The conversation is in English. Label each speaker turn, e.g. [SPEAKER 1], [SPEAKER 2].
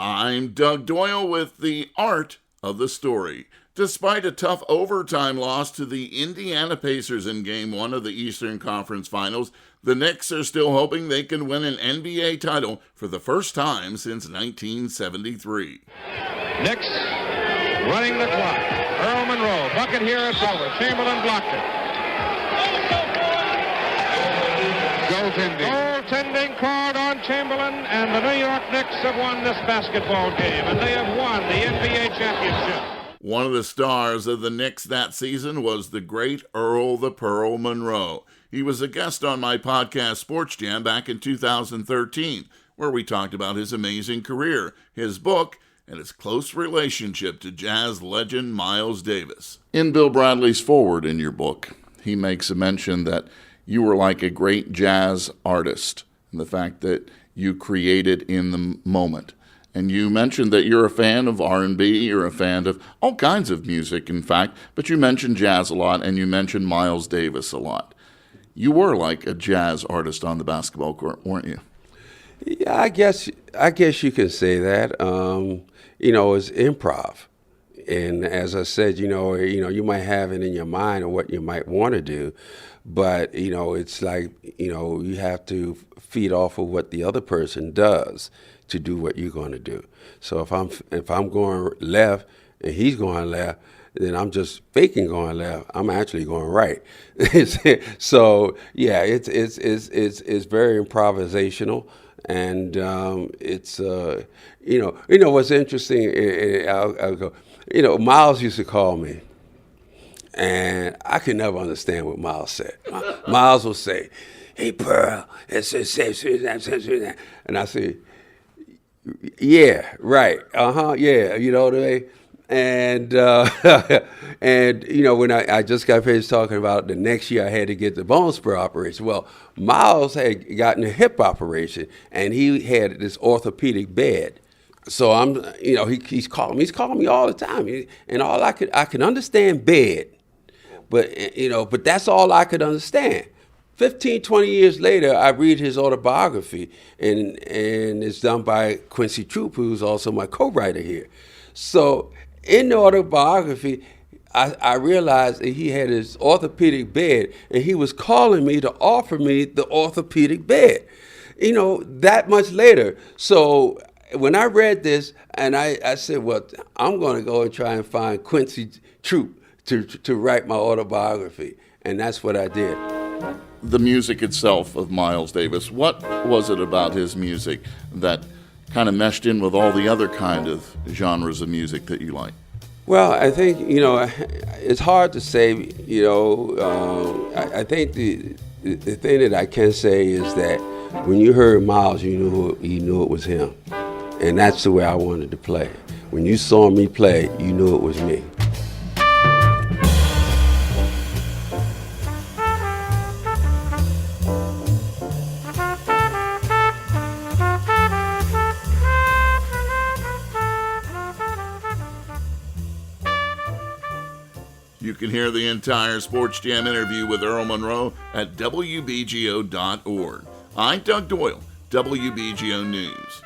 [SPEAKER 1] I'm Doug Doyle with the Art of the Story. Despite a tough overtime loss to the Indiana Pacers in Game 1 of the Eastern Conference Finals, the Knicks are still hoping they can win an NBA title for the first time since 1973.
[SPEAKER 2] Knicks running the clock. Earl Monroe, bucket here, it's over. Chamberlain blocked it. Goaltending called on Chamberlain, and the New York Knicks have won this basketball game, and they have won the NBA championship.
[SPEAKER 1] One of the stars of the Knicks that season was the great Earl The Pearl Monroe. He was a guest on my podcast Sports Jam back in 2013, where we talked about his amazing career, his book, and his close relationship to jazz legend Miles Davis. In Bill Bradley's foreword in your book, he makes a mention that you were like a great jazz artist, and the fact that you created in the moment. And you mentioned that you're a fan of R&B, you're a fan of all kinds of music, in fact, but you mentioned jazz a lot, and you mentioned Miles Davis a lot. You were like a jazz artist on the basketball court, weren't you?
[SPEAKER 3] Yeah, I guess you could say that. It's improv. And as I said, you might have it in your mind of what you might want to do, but, it's like, you have to feed off of what the other person does to do what you're going to do. So if I'm going left and he's going left, then I'm just faking going left. I'm actually going right. So yeah, it's very improvisational, and what's interesting. I'll go. Miles used to call me, and I could never understand what Miles said. Miles will say, "Hey, Pearl," and I say, "Yeah, right, yeah," you know what I mean? And when I just got finished talking about the next year I had to get the bone spur operation. Well, Miles had gotten a hip operation, and he had this orthopedic bed. So he's calling me. He's calling me all the time, and I could understand bed, but that's all I could understand. 15, 20 years later, I read his autobiography, and it's done by Quincy Troop, who's also my co-writer here. So in the autobiography, I realized that he had his orthopedic bed, and he was calling me to offer me the orthopedic bed, that much later. So when I read this, and I said, well, I'm going to go and try and find Quincy Troop to write my autobiography, and that's what I did.
[SPEAKER 1] The music itself of Miles Davis, what was it about his music that kind of meshed in with all the other kind of genres of music that you like?
[SPEAKER 3] Well, I think, it's hard to say, I think the thing that I can say is that when you heard Miles, you knew it was him. And that's the way I wanted to play. When you saw me play, you knew it was me.
[SPEAKER 1] You can hear the entire Sports Jam interview with Earl Monroe at WBGO.org. I'm Doug Doyle, WBGO News.